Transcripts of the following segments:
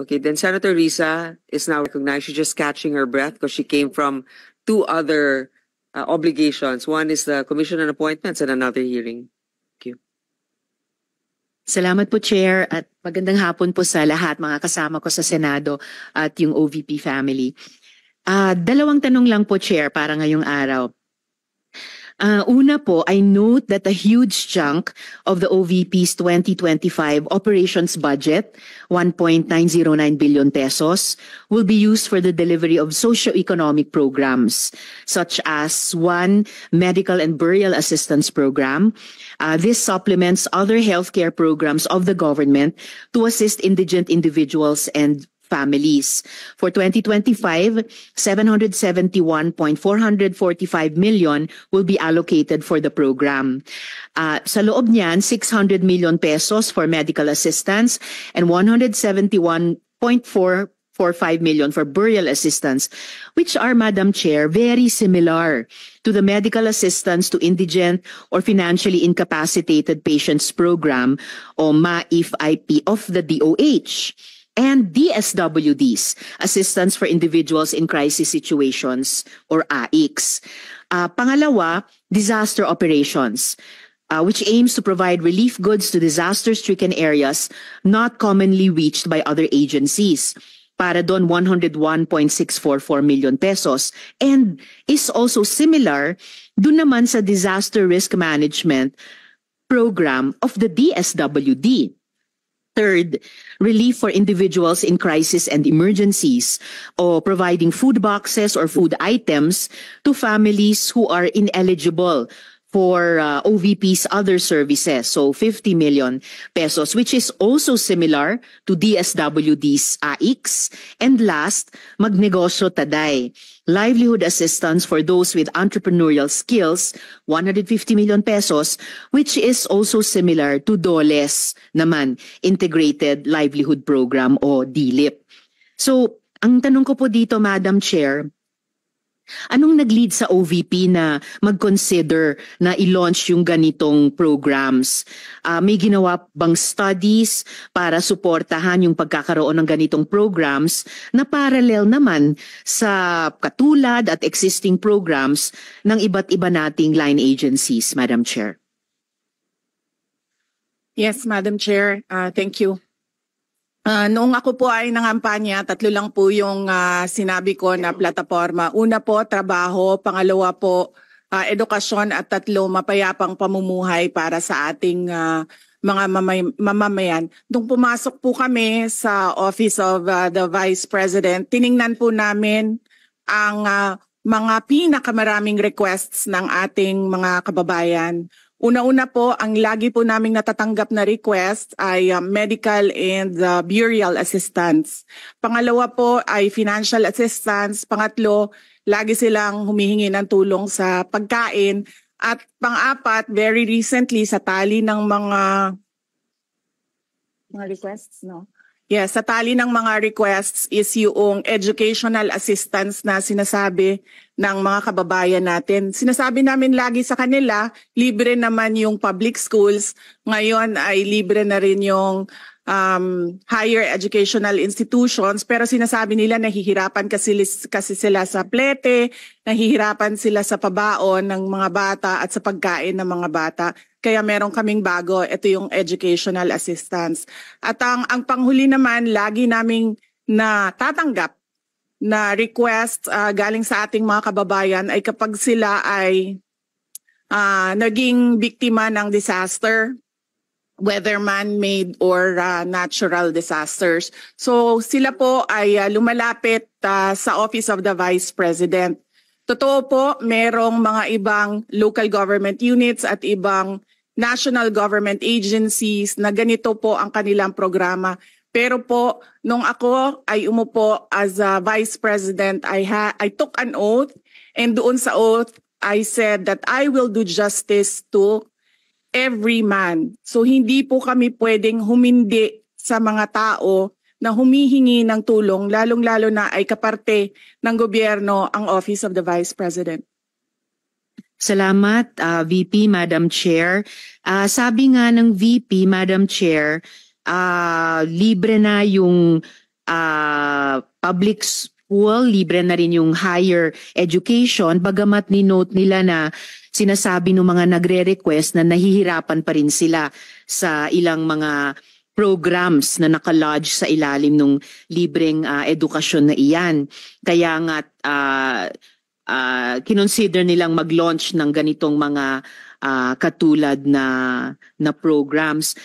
Okay, then Senator Risa is now recognized. She's just catching her breath because she came from two other obligations. One is the Commission on Appointments and another hearing. Thank you. Salamat po, Chair, at magandang hapon po sa lahat, mga kasama ko sa Senado at yung OVP family. Dalawang tanong lang po, Chair, para ngayong araw. Una po, I note that a huge chunk of the OVP's 2025 operations budget, 1.909 billion pesos, will be used for the delivery of socio-economic programs, such as one, medical and burial assistance program. This supplements other healthcare programs of the government to assist indigent individuals and families. For 2025, 771.445 million will be allocated for the program. Sa loob niyan, 600 million pesos for medical assistance and 171.445 million for burial assistance, which are, Madam Chair, very similar to the medical assistance to indigent or financially incapacitated patients program o MAIF-IP of the DOH. And DSWDs, Assistance for Individuals in Crisis Situations, or AICS. Pangalawa, disaster operations, which aims to provide relief goods to disaster-stricken areas not commonly reached by other agencies. Para doon, 101.644 million pesos. And is also similar doon naman sa disaster risk management program of the DSWD. Third, relief for individuals in crisis and emergencies, or providing food boxes or food items to families who are ineligible for OVP's other services. So 50 million pesos, which is also similar to DSWD's AICS. And last, Magnegosyo Taday, livelihood assistance for those with entrepreneurial skills, 150 million pesos, which is also similar to DOLE's naman, Integrated Livelihood Program o DLIP. So, ang tanong ko po dito, Madam Chair, anong nag-lead sa OVP na mag-consider na i-launch yung ganitong programs? May ginawa bang studies para suportahan yung pagkakaroon ng ganitong programs na parallel naman sa katulad at existing programs ng iba't iba nating line agencies, Madam Chair? Yes, Madam Chair. Thank you. Noong ako po ay nangampanya, 3 lang po yung sinabi ko na plataforma. Una po, trabaho. Pangalawa po, edukasyon. At 3, mapayapang pamumuhay para sa ating mga mamamayan. Nung pumasok po kami sa Office of the Vice President, tiningnan po namin ang mga pinakamaraming requests ng ating mga kababayan. Una-una po, ang lagi po naming natatanggap na request ay medical and burial assistance. Pangalawa po ay financial assistance. Pangatlo, lagi silang humihingi ng tulong sa pagkain. At pang-apat, very recently, sa tali ng mga requests, no? Yes, sa tali ng mga requests is yung educational assistance na sinasabi ng mga kababayan natin. Sinasabi namin lagi sa kanila, libre naman yung public schools. Ngayon ay libre na rin yung higher educational institutions. Pero sinasabi nila nahihirapan kasi sila sa plete, nahihirapan sila sa pabaon ng mga bata at sa pagkain ng mga bata. Kaya meron kaming bago, ito yung educational assistance. At ang panghuli naman, lagi naming natatanggap na request galing sa ating mga kababayan ay kapag sila ay naging biktima ng disaster, whether man-made or natural disasters. So sila po ay lumalapit sa Office of the Vice President. Totoo po, merong mga ibang local government units at ibang national government agencies na ganito po ang kanilang programa. Pero po, nung ako ay umupo as a Vice President, I took an oath, and doon sa oath, I said that I will do justice to every man. So hindi po kami pwedeng humindi sa mga tao na humihingi ng tulong, lalong-lalo na ay kaparte ng gobyerno ang Office of the Vice President. Salamat, VP, Madam Chair. Sabi nga ng VP, Madam Chair, libre na yung public school, libre na rin yung higher education, bagamat ni-note nila na sinasabi ng mga nagre-request na nahihirapan pa rin sila sa ilang mga programs na nakalodge sa ilalim ng libreng edukasyon na iyan. Kaya nga kinonsider nilang mag-launch ng ganitong mga katulad na programs.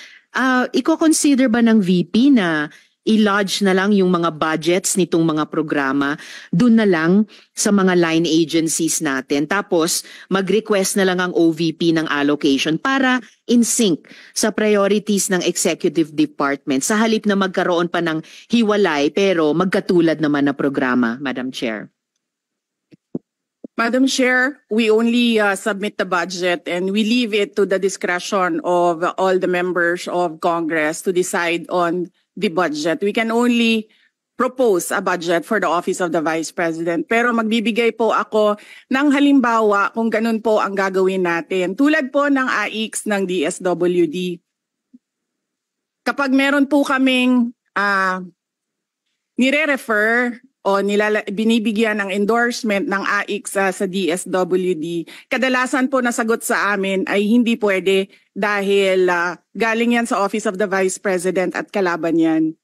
Iko-consider ba ng VP na i-lodge na lang yung mga budgets nitong mga programa dun na lang sa mga line agencies natin, tapos mag-request na lang ang OVP ng allocation para in sync sa priorities ng executive department sa halip na magkaroon pa ng hiwalay pero magkatulad naman na programa, Madam Chair? Madam Chair, we only submit the budget and we leave it to the discretion of all the members of Congress to decide on the budget. We can only propose a budget for the Office of the Vice President. Pero magbibigay po ako ng halimbawa kung ganun po ang gagawin natin. Tulad po ng AIX ng DSWD. Kapag meron po kaming nire-refer o binibigyan ng endorsement ng AIX sa DSWD, kadalasan po nasagot sa amin ay hindi pwede dahil galing yan sa Office of the Vice President at kalaban yan.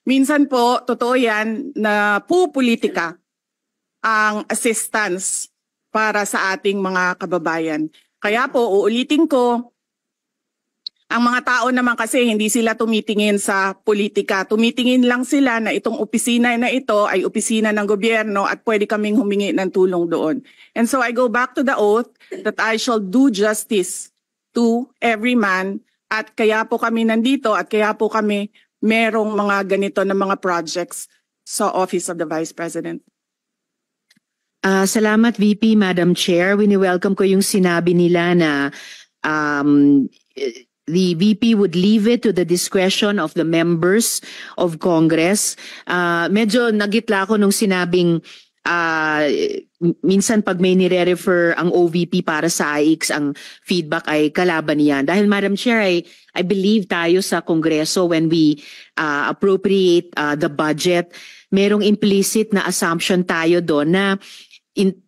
Minsan po, totoo yan na pupolitika ang assistance para sa ating mga kababayan. Kaya po, uulitin ko, ang mga tao naman kasi hindi sila tumitingin sa politika. Tumitingin lang sila na itong opisina na ito ay opisina ng gobyerno at pwede kaming humingi ng tulong doon. And so I go back to the oath that I shall do justice to every man, at kaya po kami nandito at kaya po kami merong mga ganito na mga projects sa Office of the Vice President. Salamat VP, Madam Chair. Wini-welcome ko yung sinabi nila na the VP would leave it to the discretion of the members of Congress. Medyo nagitla ako nung sinabing minsan pag may nire-refer ang OVP para sa AIX, ang feedback ay kalaban niyan. Dahil Madam Chair, I believe tayo sa Kongreso when we appropriate the budget, merong implicit na assumption tayo doon na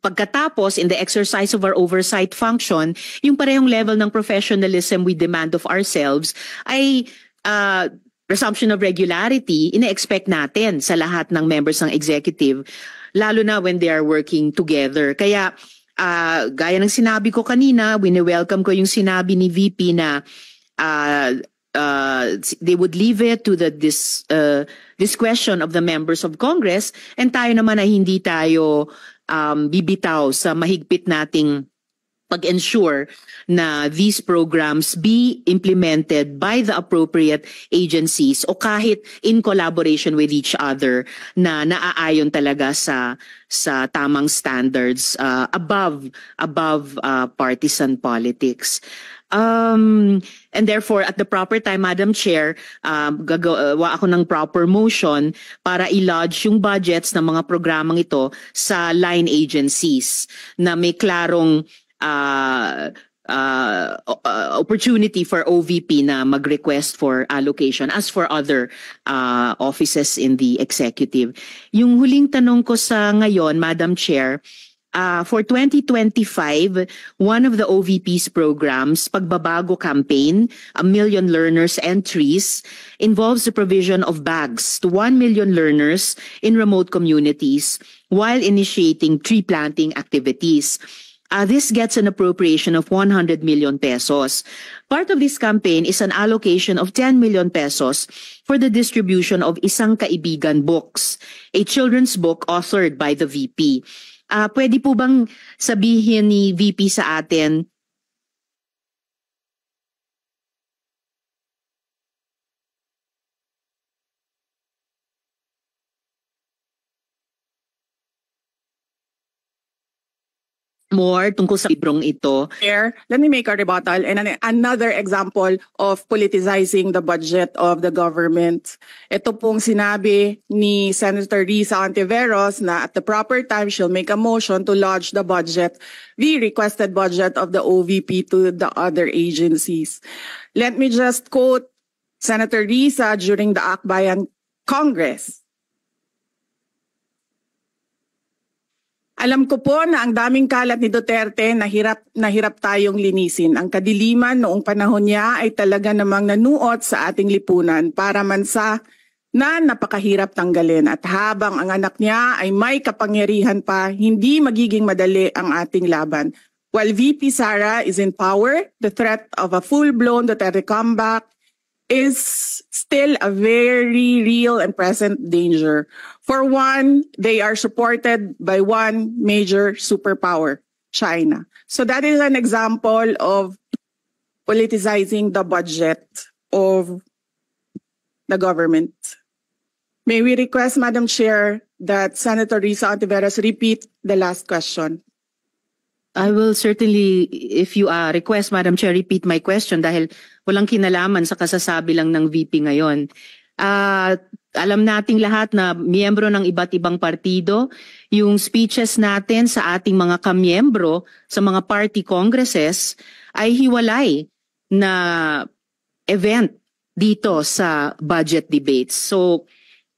pagkatapos, in the exercise of our oversight function, yung parehong level ng professionalism we demand of ourselves ay presumption of regularity, ina-expect natin sa lahat ng members ng executive, lalo na when they are working together. Kaya, gaya ng sinabi ko kanina, wini-welcome ko yung sinabi ni VP na they would leave it to the discretion of the members of Congress, and tayo naman ay hindi tayo bibitaw sa mahigpit nating pag-ensure na these programs be implemented by the appropriate agencies o kahit in collaboration with each other na naaayon talaga sa tamang standards above partisan politics. And therefore, at the proper time, Madam Chair, gagawa ako ng proper motion para i-lodge yung budgets ng mga programang ito sa line agencies na may klarong opportunity for OVP na mag-request for allocation as for other offices in the executive. Yung huling tanong ko sa ngayon, Madam Chair, for 2025, one of the OVP's programs, Pagbabago Campaign, 1 Million Learners Entries, involves the provision of bags to 1 million learners in remote communities while initiating tree planting activities. This gets an appropriation of 100 million pesos. Part of this campaign is an allocation of 10 million pesos for the distribution of Isang Kaibigan books, a children's book authored by the VP. Pwede po bang sabihin ni VP sa atin more tungkol sa librong ito? Let me make a rebuttal and another example of politicizing the budget of the government. Ito pong sinabi ni Senator Risa Ontiveros na at the proper time she'll make a motion to lodge the budget, the requested budget of the OVP to the other agencies. Let me just quote Senator Risa during the Akbayan Congress. Alam ko po na ang daming kalat ni Duterte na hirap tayong linisin. Ang kadiliman noong panahon niya ay talaga namang nanuot sa ating lipunan para mansa na napakahirap tanggalin. At habang ang anak niya ay may kapangyarihan pa, hindi magiging madali ang ating laban. While VP Sara is in power, the threat of a full-blown Duterte comeback is still a very real and present danger. For one, they are supported by one major superpower, China. So that is an example of politicizing the budget of the government. May we request, Madam Chair, that Senator Risa Ontiveros repeat the last question. I will certainly, if you request, Madam Chair, repeat my question dahil walang kinalaman sa kasasabi lang ng VP ngayon. Alam nating lahat na miyembro ng iba't ibang partido, yung speeches natin sa ating mga kamiyembro sa mga party congresses ay hiwalay na event dito sa budget debates. So,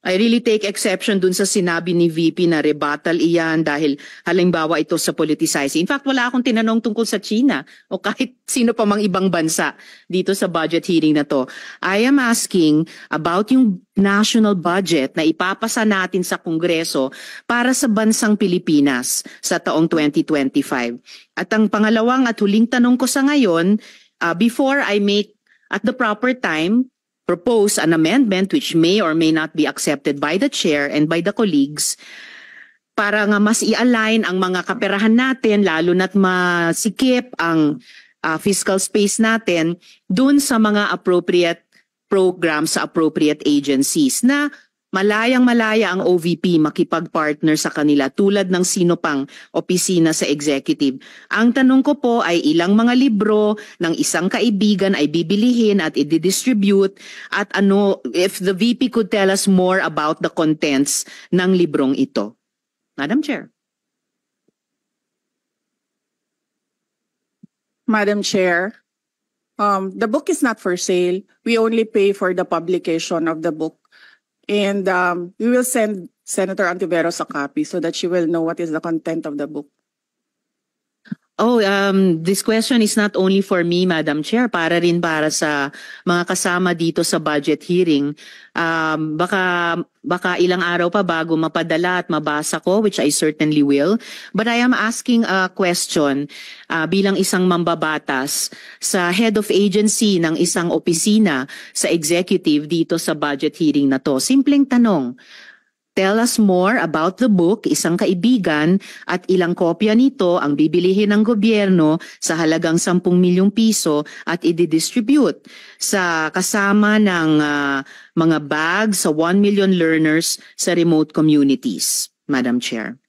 I really take exception dun sa sinabi ni VP na rebuttal iyan dahil halimbawa ito sa politicizing. In fact, wala akong tinanong tungkol sa China o kahit sino pa mang ibang bansa dito sa budget hearing na to. I am asking about yung national budget na ipapasa natin sa Kongreso para sa bansang Pilipinas sa taong 2025. At ang pangalawang at huling tanong ko sa ngayon, before I make at the proper time propose an amendment which may or may not be accepted by the chair and by the colleagues para nga mas i-align ang mga kaperahan natin lalo na't masikip ang fiscal space natin dun sa mga appropriate programs sa appropriate agencies na malayang-malaya ang OVP makipag-partner sa kanila tulad ng sino pang opisina sa executive. Ang tanong ko po ay ilang mga libro ng isang kaibigan ay bibilihin at i-distribute at ano, if the VP could tell us more about the contents ng librong ito. Madam Chair. Madam Chair, the book is not for sale. We only pay for the publication of the book. And we will send Senator Ontiveros a copy so that she will know what is the content of the book. Oh, this question is not only for me, Madam Chair, para rin para sa mga kasama dito sa budget hearing. Baka ilang araw pa bago mapadala at mabasa ko, which I certainly will. But I am asking a question bilang isang mambabatas sa head of agency ng isang opisina sa executive dito sa budget hearing na to. Simpleng tanong. Tell us more about the book, Isang Kaibigan, at ilang kopya nito ang bibilihin ng gobyerno sa halagang 10 milyong piso at i-distribute sa kasama ng mga bags sa 1 million learners sa remote communities. Madam Chair.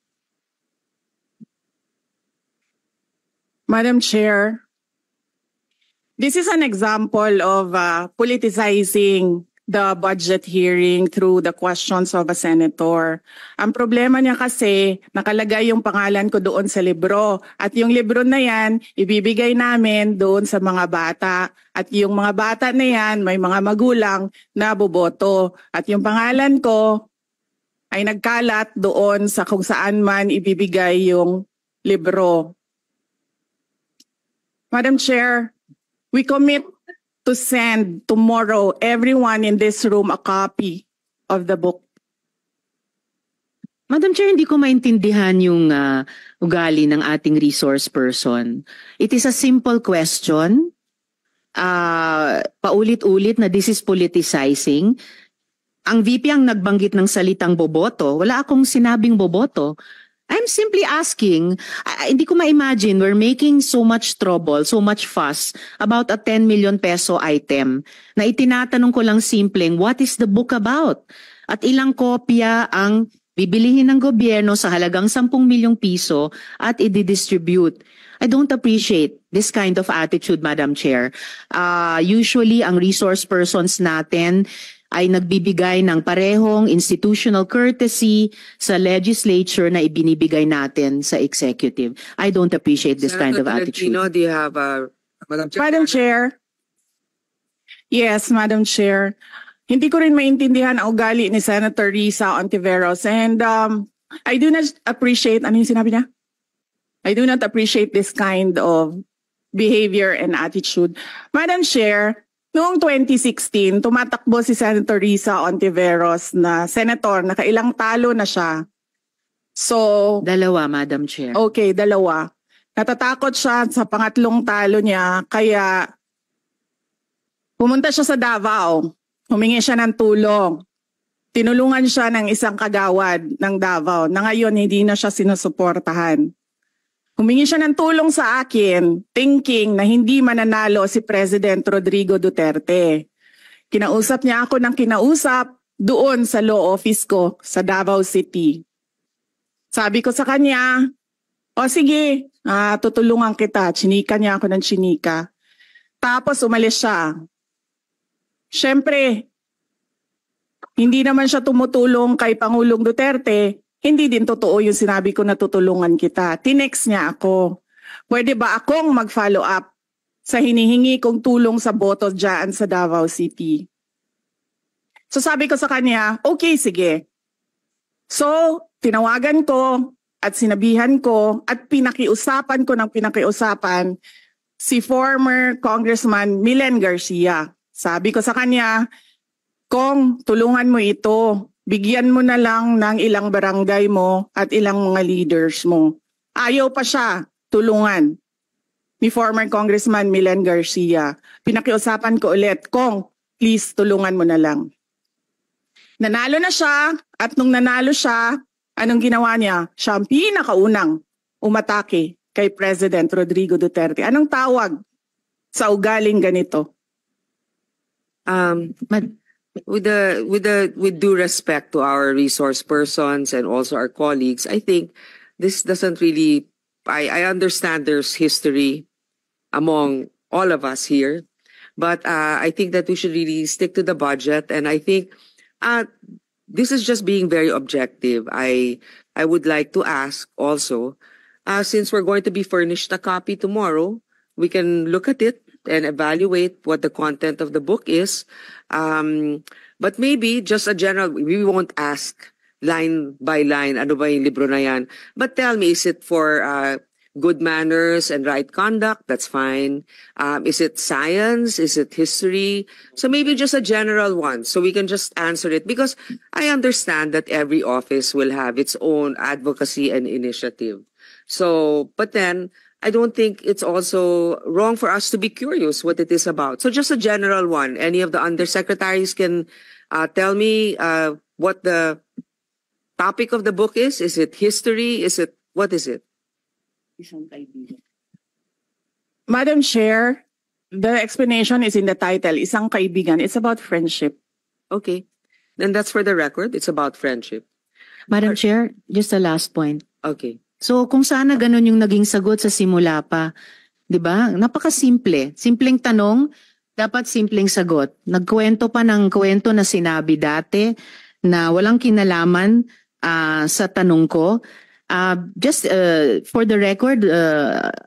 Madam Chair, this is an example of politicizing the budget hearing through the questions of a senator. Ang problema niya kasi, nakalagay yung pangalan ko doon sa libro. At yung libro na yan, ibibigay namin doon sa mga bata. At yung mga bata na yan, may mga magulang na boboto. At yung pangalan ko ay nagkalat doon sa kung saan man ibibigay yung libro. Madam Chair, we commit to send tomorrow everyone in this room a copy of the book. Madam Chair, hindi ko maintindihan yung ugali ng ating resource person. It is a simple question. Paulit-ulit na this is politicizing. Ang VP ang nagbanggit ng salitang boboto. Wala akong sinabing boboto. I'm simply asking, hindi ko ma-imagine we're making so much trouble, so much fuss about a 10 million peso item na itinatanong ko lang simpleng, what is the book about? At ilang kopya ang bibilihin ng gobyerno sa halagang 10 milyong piso at i-distribute. I don't appreciate this kind of attitude, Madam Chair. Usually, ang resource persons natin ay nagbibigay ng parehong institutional courtesy sa legislature na ibinibigay natin sa executive. I don't appreciate this kind of attitude. Tolentino, do you have Madam Chair? Madam Chair. Yes, Madam Chair. Hindi ko rin maintindihan ang ugali ni Senator Risa Ontiveros. And I do not appreciate, ano yung sinabi niya? I do not appreciate this kind of behavior and attitude. Madam Chair, noong 2016, tumatakbo si Senator Risa Ontiveros na senator, nakailang talo na siya. So, Dalawa, Madam Chair. okay, dalawa. Natatakot siya sa pangatlong talo niya, kaya pumunta siya sa Davao. Humingi siya ng tulong. Tinulungan siya ng isang kagawad ng Davao na ngayon hindi na siya sinusuportahan. Humingi siya ng tulong sa akin, thinking na hindi mananalo si President Rodrigo Duterte. Kinausap niya ako ng kinausap doon sa law office ko sa Davao City. Sabi ko sa kanya, o sige, tutulungan kita. Chinika niya ako ng chinika. Tapos umalis siya. Siyempre, hindi naman siya tumutulong kay Pangulong Duterte. Hindi din totoo yung sinabi ko na tutulungan kita. Tinext niya ako. Pwede ba akong mag-follow up sa hinihingi kong tulong sa boto dyan sa Davao City? So sabi ko sa kanya, okay, sige. So, tinawagan ko at sinabihan ko at pinakiusapan ko ng pinakiusapan si former Congressman Milen Garcia. Sabi ko sa kanya, Kong, tulungan mo ito. Bigyan mo na lang ng ilang barangay mo at ilang mga leaders mo. Ayaw pa siya tulungan ni former Congressman Milen Garcia. Pinakiusapan ko ulit, Kong, please tulungan mo na lang. Nanalo na siya at nung nanalo siya, anong ginawa niya? Siya ang pinakaunang umatake kay President Rodrigo Duterte. Anong tawag sa ugaling ganito? With due respect to our resource persons and also our colleagues, I think this doesn't really. I understand there's history among all of us here, but I think that we should really stick to the budget. And I think this is just being very objective. I would like to ask also, since we're going to be furnished a copy tomorrow, we can look at it and evaluate what the content of the book is. But maybe just a general, we won't ask line by line, ano ba yung libro na yan? But tell me, is it for good manners and right conduct? That's fine. Is it science? Is it history? So maybe just a general one, so we can just answer it. Because I understand that every office will have its own advocacy and initiative. So, but then, I don't think it's also wrong for us to be curious what it is about. So just a general one. Any of the undersecretaries can tell me what the topic of the book is. Is it history? What is it? Madam Chair, the explanation is in the title, Isang Kaibigan. It's about friendship. Okay. Then that's for the record. It's about friendship. Madam Chair, just a last point. Okay. So kung sana ganun yung naging sagot sa simula pa, 'di ba? Napakasimple. Simpleng tanong, dapat simpleng sagot. Nagkwento pa ng kwento na sinabi dati na walang kinalaman sa tanong ko. Just for the record,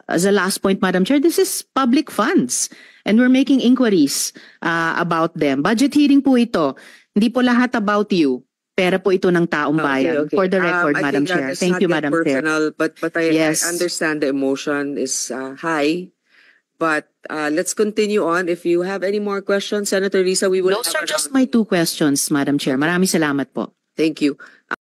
as a last point, Madam Chair, this is public funds and we're making inquiries about them. Budget hearing po ito. Hindi po lahat about you. Pera po ito ng taong bayan. Okay. For the record, I Madam think Chair. that Thank you, not Madam yet Chair. personal, but I Yes. understand the emotion is high. But let's continue on. If you have any more questions, Senator Risa, we will Those have are just my two questions, Madam Chair. Maraming salamat po. Thank you.